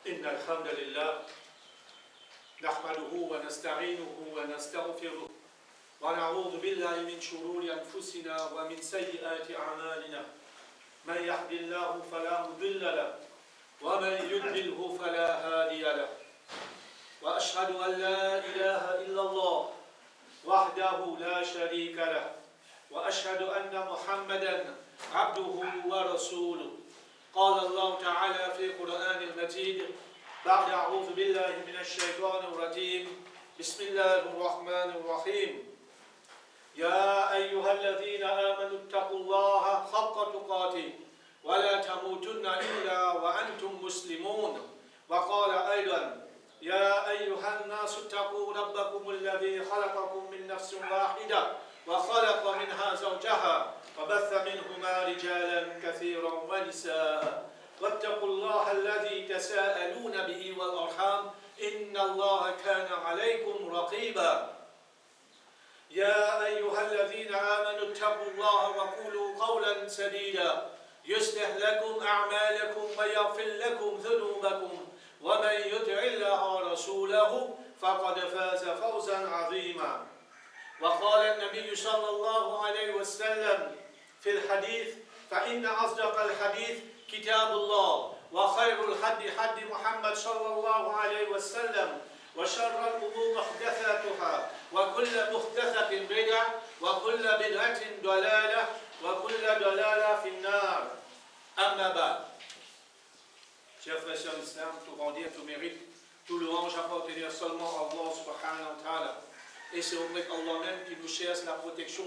إن الحمد لله نحمده ونستعينه ونستغفره ونعوذ بالله من شرور أنفسنا ومن سيئات أعمالنا من يهد الله فلا مضل له ومن يضلله فلا هادي له وأشهد أن لا إله إلا الله وحده لا شريك له وأشهد أن محمدا عبده ورسوله قال الله تعالى في القرآن المجيد بعد أعوذ بالله من الشيطان الرجيم بسم الله الرحمن الرحيم يا أيها الذين آمنوا اتقوا الله حق تقاته ولا تموتن إلا وأنتم مسلمون وقال أيضا يا أيها الناس اتقوا ربكم الذي خلقكم من نفس واحدة وخلق منها زوجها وبث منهما رجالا كثيرا ونساء واتقوا الله الذي تساءلون به والأرحام إن الله كان عليكم رقيبا يا أيها الذين آمنوا اتقوا الله وقولوا قولا سديدا يصلح لكم أعمالكم ويغفر لكم ذنوبكم ومن يطع الله ورسوله فقد فاز فوزا عظيما وقال النبي صلى الله عليه وسلم في الحديث فإن أصدق الحديث كتاب الله وخير الحديث حديث محمد صلى الله عليه وسلم وشر الأمور محدثاتها وكل محدثة بدعة وكل بدعة ضلالة وكل ضلالة في النار أما بعد. Chers frères et sœurs d'Islam, tout rendu, tout mérite, tout louange appartenir seulement à Allah subhanahu wa ta'ala. Et c'est auprès d'Allah même qui nous cherche la protection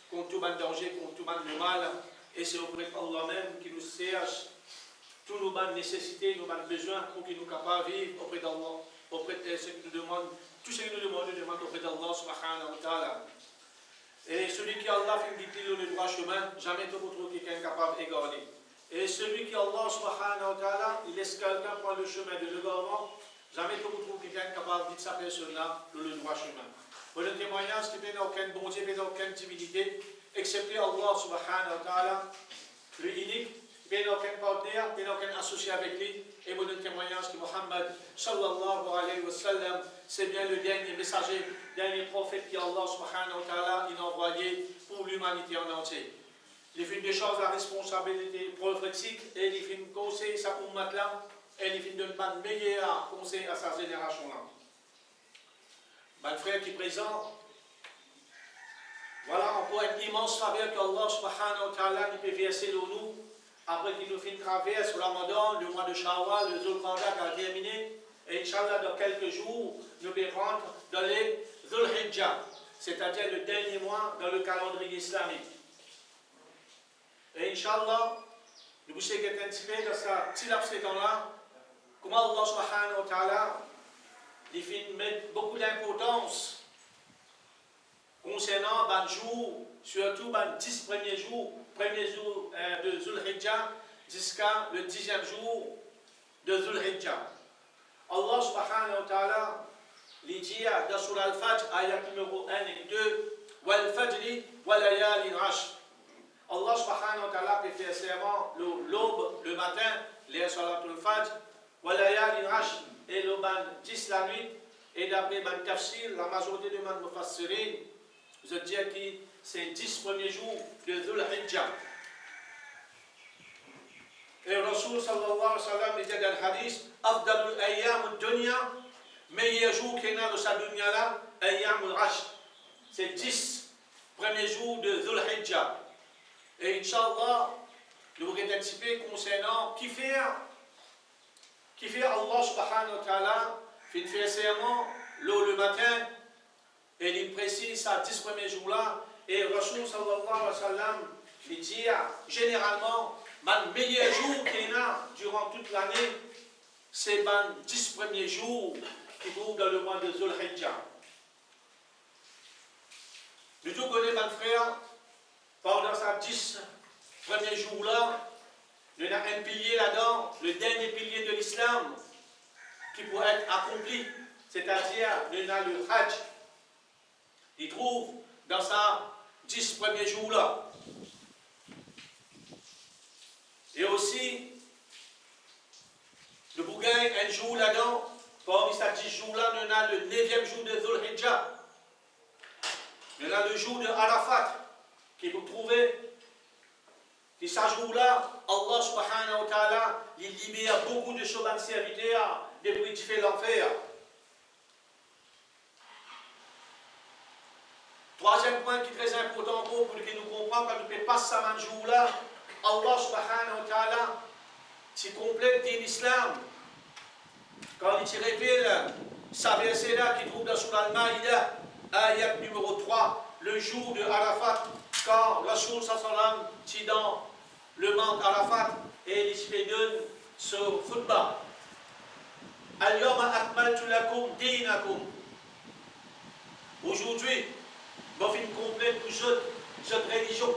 contre tout danger, contre tout le mal. Et c'est auprès d'Allah même qui nous cherche toutes nos nécessités, nos besoins pour qu'il nous capable de vivre auprès d'Allah, auprès de ce qui nous demande, tout ce qui nous demande auprès d'Allah subhanahu wa ta'ala. Et celui qui Allah fait dicter le droit chemin, jamais te retrouve quelqu'un capable d'égarer. Et celui qui Allah subhanahu wa ta'ala, il laisse quelqu'un prendre le chemin de l'égarement, jamais te retrouve quelqu'un capable de dire sa personne-là le droit chemin. Pour le témoignage qui n'a aucune bonté, qui n'a aucune divinité, excepté Allah subhanahu wa ta'ala, le unique, qui n'a aucun partenaire, qui n'a aucun associé avec lui, et pour le témoignage que Muhammad sallallahu alayhi wa sallam, c'est bien le dernier messager, dernier prophète qui Allah subhanahu wa ta'ala il a envoyé pour l'humanité en entier. Il fait des choses à responsabilité prophétique et il fait un conseil à sa ummat là et il fait de meilleurs conseils à sa génération là. Ben, le frère qui est présent, voilà encore une immense faveur qu'Allah subhanahu wa ta'ala peut verser sur nous après qu'il nous fait une traverse au Ramadan, le mois de Shawwal, le Zulqa'dah qui a terminé et Inch'Allah dans quelques jours nous allons rentrer dans les Zulhijjah, c'est-à-dire le dernier mois dans le calendrier islamique. Et Inch'Allah, nous vous savez qu'être intimé dans ce petit laps de temps-là, comment Allah subhanahu wa ta'ala il fait mettre beaucoup d'importance concernant le jour, surtout les 10 premiers jours de Zulhijjah jusqu'à le 10e jour de Zulhijjah. Allah subhanahu wa ta'ala il dit dans Surah Al-Fajr, ayat numéro 1 et 2, Wal Fajri wa layalin ashr. Allah subhanahu wa ta'ala peut faire serment l'aube, le matin, les salatul fajr, wa layalin ashr, et le ban 10 la nuit, et d'après ban tafsir, la majorité de man mufassirin, je dis que c'est 10 premiers jours de Dhul Hijjah. Et le Rasul sallallahu alayhi wa sallam dit dans le hadith, Afdalul ayyam ad-dunya, meilleur jour qu'il y a dans sa dunya là, ayyam al-ashr. C'est 10 premiers jours de Dhul Hijjah. Et Inch'Allah, nous allons anticiper concernant qui fait Allah subhanahu wa ta'ala, fait faire serment le matin, et il précise ça 10 premiers jours-là, et Rasul sallallahu alayhi wa sallam, il dit généralement, le meilleur jour qu'il y a durant toute l'année, c'est les 10 premiers jours qui trouvent dans le mois de Zulhijjah. Nous tous connaissons, mes frères, pendant ces 10 premiers jours-là, il y a un pilier là-dedans, le dernier pilier de l'islam, qui pourrait être accompli, c'est-à-dire il y a le Hajj. Il trouve dans ces 10 premiers jours-là. Et aussi, de vous gagner un jour là-dedans, parmi ces 10 jours-là, on a le 9e jour de Dhul Hijjah. On a le jour de Arafat, qui vous trouvez. Et ce jour-là, Allah subhanahu wa ta'ala, il libère beaucoup de choses dans le serviteur, depuis qu'il fait l'enfer. Troisième point qui est très important pour que nous comprenions, quand nous ne passons pas ce jour-là, Allah subhanahu wa ta'ala, c'est complète din l'islam. Quand il révèle sa verset-là qui trouve dans Surah Al-Ma'idah, ayat numéro 3, le jour de Arafat, quand Rasoul sallam est dans le mont Arafat et il se donne ce khutbah. Al-yawma akmaltu lakum dinakum. Aujourd'hui, je vais complète pour cette religion.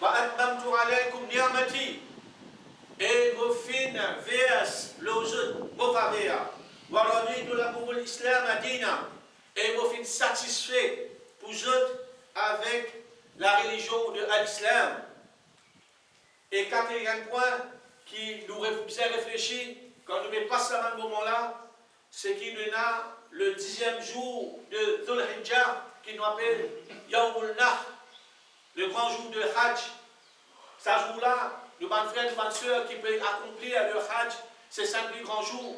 Wa atmamtu alaykum ni'mati. Et je fin verse l'ojud, je faveur. Wa raditu lakum l'islam dina. Et je fin satisfait pour vous avec la religion de l'islam. Et quatrième point qui nous faisait réfléchir quand nous passons à ce moment-là, c'est qu'il y a le 10e jour de Dhul Hijjah qui nous appelle Yawmul Nahr, le grand jour de Hajj. Ce jour-là, nos bonnes frères, nos bonnes sœurs qui peuvent accomplir le Hajj, c'est 5 plus grands jours.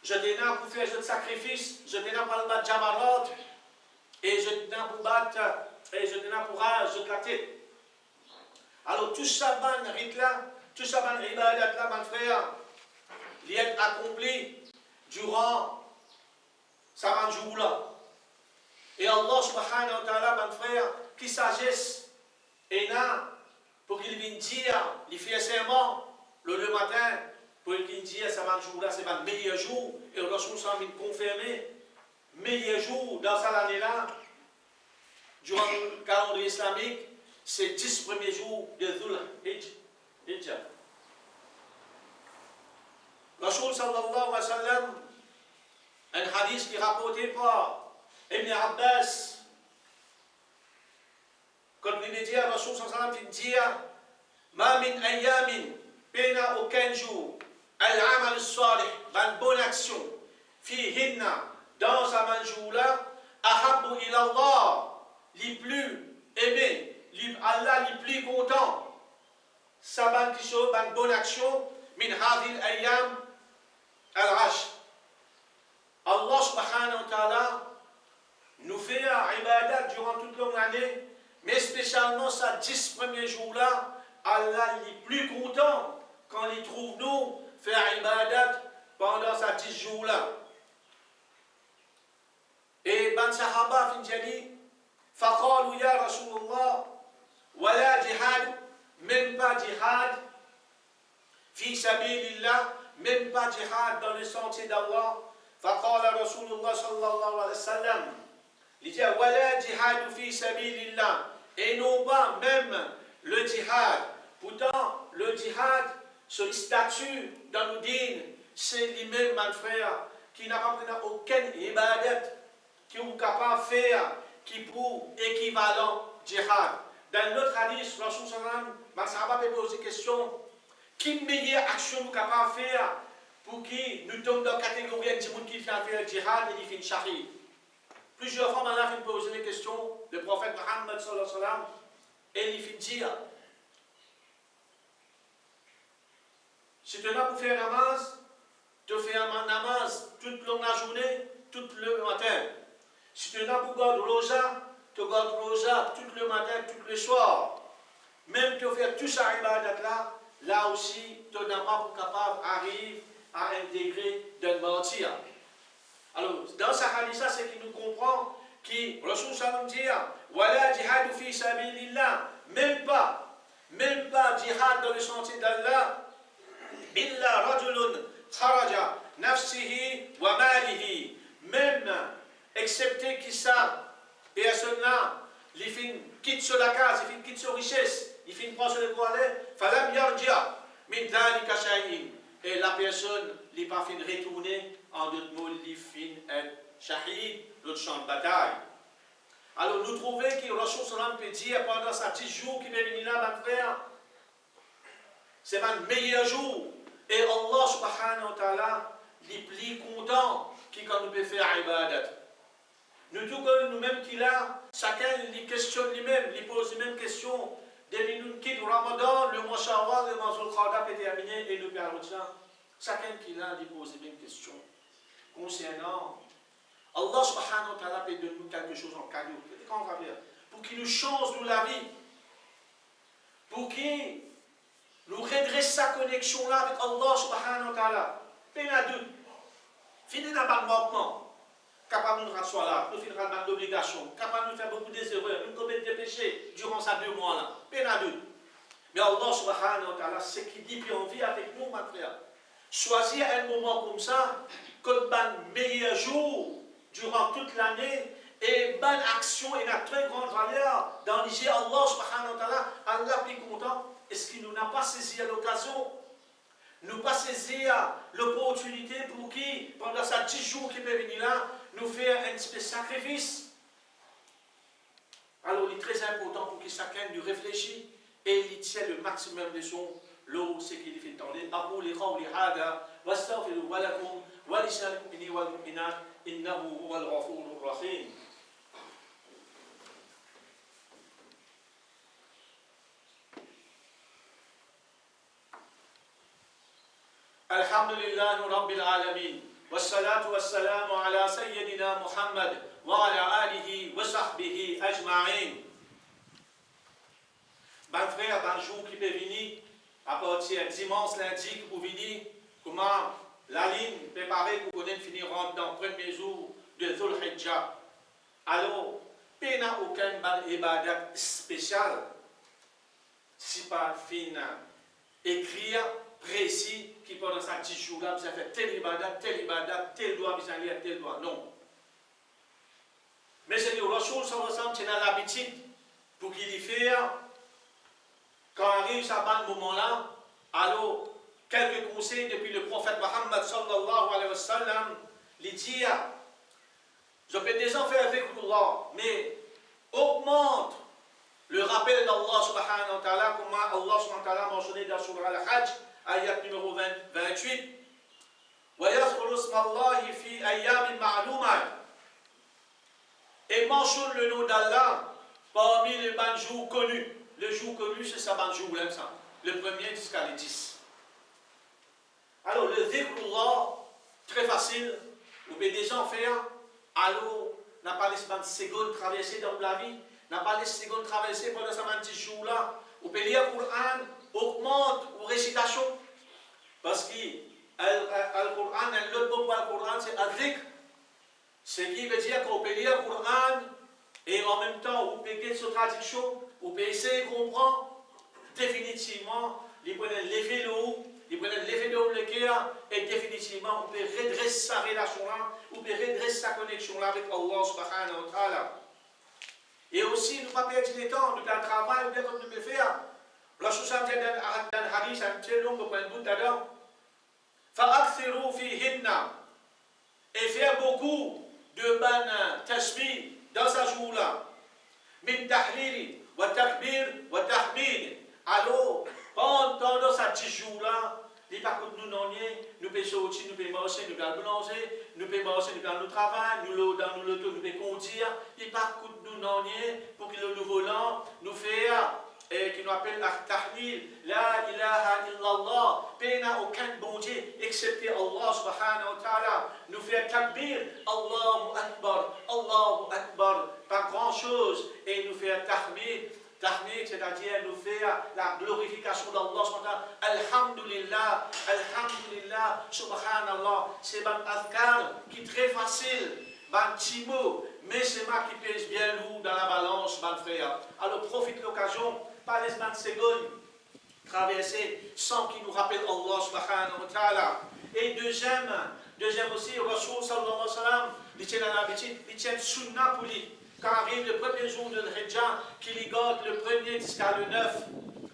Je t'ai là pour faire ce sacrifice, je t'ai là pour battre Jamarat, et je t'ai là pour battre, et je t'ai là pour rage la tête. Alors, tout ça, ban rite-là, tout ça, ban ibadat-là, mon frère, il est accompli durant ce jour-là. Et Allah subhanahu wa ta'ala, mon frère, qui sagesse, et là, pour qu'il vienne dire, il fait serment le matin, pour qu'il vienne dire, ce jour-là, c'est le meilleur jour, et le Rasoul vient confirmer, meilleur jour dans cette année-là, durant le calendrier islamique, c'est 10 premiers jours de Dhul Hijjah. Rasoul sallallahu alayhi wa sallam, un hadith qui est rapporté par Ibn Abbas, quand il dit à Rasoul sallallahu alayhi wa sallam, il dit Ma min ayyamin, pena aucun jour, al-amal al-salih, une bonne action, fihinna, dans un jour-là, ahabbu ila Allah, les plus aimés, Allah les plus content. Ça une bonne action, min hadil ayyam al-rash. Allah subhanahu wa ta'ala nous fait un ibadat durant toute l'année, mais spécialement ces 10 premiers jours-là, Allah est plus content quand il trouve nous faire un ibadat pendant ces 10 jours-là. Et ban sahaba fin jadi, faqalu ya Rasulullah, wala jihad, même pas jihad, fi sabilillah, même pas jihad dans le sentier d'Allah. Faqala Rasulullah sallallahu alayhi wa sallam, il dit wala jihad fi sabilillah, et non pas même le jihad. Pourtant, le djihad, ce statut dans le din, c'est lui-même, mon frère, qui n'a pas aucun ibadat qui est capable de faire, qui pour équivalent djihad. Dans notre hadith, Rasul sallam, ma sahaba peut poser question, quelle meilleure action nous capable de faire pour qui nous tombons dans la catégorie de gens qui font faire djihad et qui font shahid. Plusieurs fois, on a fait poser des questions, le prophète Mohammed sallallahu alayhi wa sallam, et il fait dire, si tu es là pour faire namaz, tu fais un namaz toute la journée, tout le matin. Si tu es là pour garder roja, tu gardes roja tout le matin, tout le soir. Même tu fais tout ça ibadat là aussi, tu n'es pas capable d'arriver à intégrer d'un mentir. Alors, dans ce hadith-là, c'est qu'il nous comprend que Rasul sallam dit Wala jihad fi sabilillah, même pas jihad dans le sentier d'Allah. Illa rajulun kharaja nafsihi wa malihi, même excepté qui ça, personne-là, il quitte sur la case, il quitte sur richesse, il prend sur le toilette, falam yarja min dhalika shay'in, et la personne n'est pas fin retourner, en d'autres mots, il fin être shahid, l'autre champ de bataille. Alors nous trouvons que Rasul sallam peut dire pendant ces 10 jours qui va venir là, mon frère, c'est mon meilleur jour. Et Allah subhanahu wa ta'ala, il est plus content quand nous pouvons faire ibadat. Nous tout comme nous-mêmes qui là, chacun il questionne lui-même, il pose les mêmes questions. Dès que nous quittons Ramadan, le mois Shawwal, le mois Zulqa'dah est terminé et nous perdons ça. Chacun qui là, il pose les mêmes questions. Concernant Allah subhanahu wa ta'ala peut donner quelque chose en cadeau. Qu'est-ce qu'on va faire? Pour qu'il nous change de la vie. Pour qu'il nous redresse sa connexion là avec Allah subhanahu wa ta'ala. Peine à doute. Fini dans le manquement. Capable de nous rasseoir là, nous finirons dans l'obligation, capable de nous faire beaucoup d'erreurs, nous commettre des péchés durant ces 2 mois là. Peine à doute. Mais Allah subhanahu wa ta'ala, c'est qui dit puis en vie avec nous, ma frère. Choisir un moment comme ça, comme un meilleur jour durant toute l'année, et bonne action et une très grande valeur dans l'IG Allah subhanahu wa ta'ala, Allah plus content. Est-ce qu'il n'a pas saisi l'occasion? Nous pas saisir l'opportunité pour qui, pendant ces 10 jours qui peuvent venir là, nous faire un petit sacrifice. Alors il est très important pour que chacun nous réfléchisse et il tient le maximum de son lot, ce qu'il fait dans les أقول قولي هذا واستغفر لكم ولسائر المؤمنين والمؤمنات إنه هو الغفور الرحيم. الحمد لله رب العالمين والصلاة والسلام على سيدنا محمد وعلى آله وصحبه أجمعين. Ben frère, ben jour qui peut venir, à partir de dimanche, lundi, qui peut venir, comment la ligne préparée pour qu'on ait fini rentrer dans le premier jour de Dhul Hijjah. Alors, il n'y a aucun ibadat spécial, si pas fin écrire précis qui pendant ces 10 jours-là, vous avez fait tel ibadat, tel doigt, vous allez tel doigt. Non. Mais c'est le Rasoul sallallahu alayhi wa sallam qui a l'habitude pour qu'il y fasse, quand arrive ce moment-là, alors, quelques conseils depuis le prophète Mohammed sallallahu alayhi wa sallam, il dit, je peux déjà faire avec Allah, mais augmente le rappel d'Allah subhanahu wa ta'ala, comme Allah subhanahu wa ta'ala a mentionné dans Surah Al-Hajj, ayat numéro 28. وَيَذْكُرُ اسْمَ اللَّهِ فِي أَيَّامٍ مَعْلُومَةٍ. Et mentionne le nom d'Allah parmi les bons jours connus. Le jour connu, c'est ça, bon jour, là, ça. Le premier jusqu'à les 10. Alors, le dhikrullah, très facile, vous pouvez déjà en faire. Alors, n'a pas les secondes traversées dans la vie, n'a pas les secondes traversées pendant ces 10 jours-là. Vous pouvez lire le Coran, augmente ou récitation. Parce que le Coran, l'autre mot pour le Coran, c'est adhik. Ce qui veut dire qu'on peut lire le Coran et en même temps, vous pouvez guetter sa traduction, vous pouvez essayer de comprendre. Définitivement, vous pouvez lever le haut, vous pouvez lever le haut le cœur et définitivement, vous pouvez redresser sa relation-là, vous pouvez redresser sa connexion-là avec Allah subhanahu wa ta'ala. Et aussi, nous ne pas perdre du temps, nous dans le travail, ou bien comme nous le faire. La chose à dire dans le hadith, un petit long, vous prenez un bout dedans. فَأَكْثِرُوا فِيهِنَّ. Et faire beaucoup de ban tasbih dans ce jour-là. Min tahlili, wa takbir, wa tahmid. Alors, pendant ces 10 jours-là, les parcours nous n'en nous pouvons sortir, nous pouvons marcher, nous pouvons manger, nous pouvons marcher, nous pouvons travailler, nous dans l'auto, nous pouvons conduire. Les parcours nous n'en pour que le nouveau volant nous fasse qui nous appelle Tahlil, La ilaha illallah, pena aucun bon Dieu, excepté Allah subhanahu wa ta'ala, nous fait takbir, Allahu Akbar, pas grand chose, et nous fait tahmid, c'est-à-dire nous faire la glorification d'Allah subhanahu wa ta'ala, Alhamdulillah, Alhamdulillah, subhanallah, c'est un azkar qui est très facile, un petit mot, mais c'est moi qui pèse bien lourd dans la balance, mon frère. Alors profite l'occasion, pas les 20 secondes traverser sans qu'il nous rappelle Allah subhanahu wa ta'ala. Et deuxième aussi, Rasoul sallallahu alayhi wa sallam, il tient à l'habitude, il tient sunnah pour lui. Quand arrive le premier jour de l'Hijjah, qu'il y garde le premier jusqu'à le 9,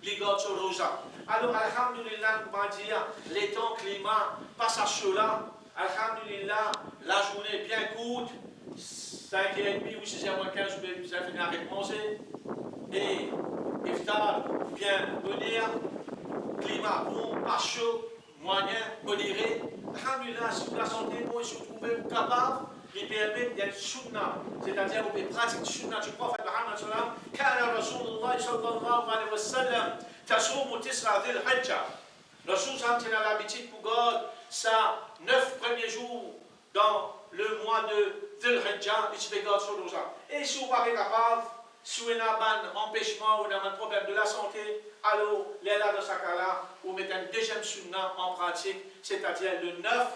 il garde sur Roja. Alors, alhamdulillah, on va dire, les temps climat passent à chaud-là. Alhamdulillah, la journée est bien courte, 5h30 ou 6h15, vous avez fini avec manger. Et iftar, bien venir, climat bon, pas chaud, moyen, modéré. Alhamdulillah, si vous la santé, bon, si vous trouvez capable, il permet d'être sunna, c'est-à-dire vous pouvez pratiquer sunna du prophète Muhammad sallam. Kana Rasulullah sallallahu alayhi wa sallam tasumu tisra dhil hajja. Rasul sallam a l'habitude pour God, ça 9 premiers jours dans le mois de Dhil Hajja, il se fait God sur nos âmes. Et si vous n'êtes pas capable, si vous avez un empêchement ou un problème de la santé, alors, les là de Sakala, vous mettez un deuxième sunna en pratique, c'est-à-dire le 9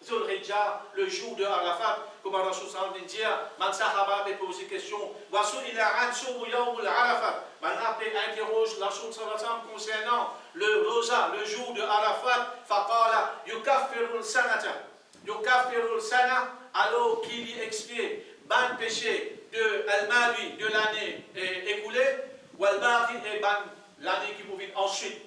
Dhul Hijjah, le jour de Arafat, comme Rasul sallam dit, man sahaba peut poser question, voici il a un soum yawmul Arafat. Maintenant, il interroge Rasul sallam concernant le rosa, le jour de Arafat, faqala yukaffirul sanata. Yukaffirul sana, alors qu'il y expie ban péché de al-mali de l'année écoulée, wal baqi et ban l'année qui vous vient ensuite.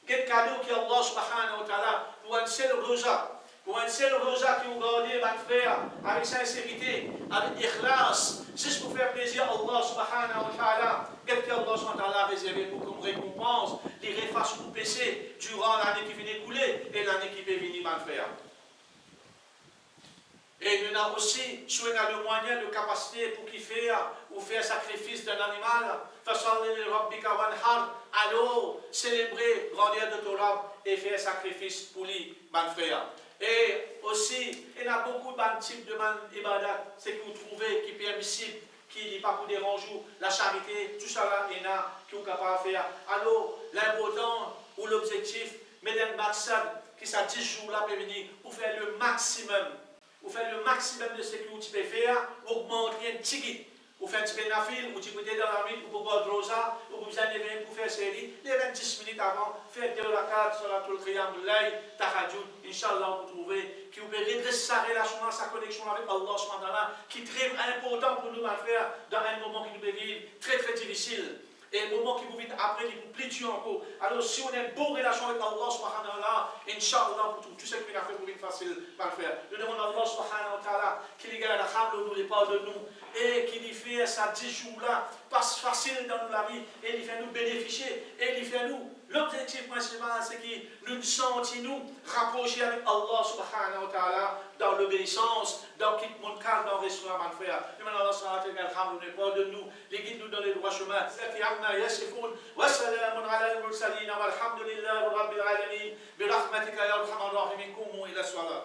Quel cadeau qui Allah subhanahu wa ta'ala pour un seul rosa. Pour un seul rosa qui vous gardez, mon frère, avec sincérité, avec ikhlas, juste pour faire plaisir à Allah subhanahu wa ta'ala, qu'est-ce que Allah subhanahu wa ta'ala a réservé pour comme récompense, les réfasses pour péché durant l'année qui vient écouler et l'année qui va venir, mon frère. Et il y en a aussi, si on a le moyen, de capacité pour qu'il fasse ou faire sacrifice d'un animal, alors célébrer grandeur de Torah et faire sacrifice pour lui, mon frère. Et aussi, il y a beaucoup de types de ibadat, c'est que vous trouvez qui est permissible, qui n'est pas pour déranger, la charité, tout ça là, il y en a qui sont capables de faire. Alors, l'important ou l'objectif, mesdames Maksad, qui ça 10 jours là peut venir, pour faire le maximum. Vous faites le maximum de ce que vous pouvez faire, augmenter un petit guide. Vous faites un petit peu nafil, vous écoutez dans la nuit, vous pouvez boire de rosa, vous vous en avez pour faire série. Les 20 minutes avant, faites 2 rakats sur la tour Qiyam Laï, Tahajjud, Inch'Allah, vous trouvez, qui vous pouvez redresser sa relation, sa connexion avec Allah subhanahu wa ta'ala, qui est très important pour nous, ma frère, dans un moment qui nous vivre très très difficile. Et le moment qui vous vient après, il vous plie encore. Alors, si on a une bonne relation avec Allah subhanahu wa ta'ala, Inch'Allah, pour tout ce qu'il a fait pour une facile, ma frère. Nous demandons à Allah subhanahu wa ta'ala qu'il garde la hamle, nous les parle de nous, et qu'il y fait ça 10 jours-là, passe facile dans la vie, et il fait nous bénéficier, et il fait nous. L'objectif principal, c'est que nous sentons nous rapprocher avec Allah subhanahu wa ta'ala dans l'obéissance, dans quitte mon calme, dans le restaurant, mon frère. Nous demandons à Allah subhanahu wa ta'ala, nous parle de nous, les guide nous dans les droits chemins. وسلام على المرسلين والحمد لله رب العالمين برحمتك يا ارحم الراحمين قوموا الى الصلاه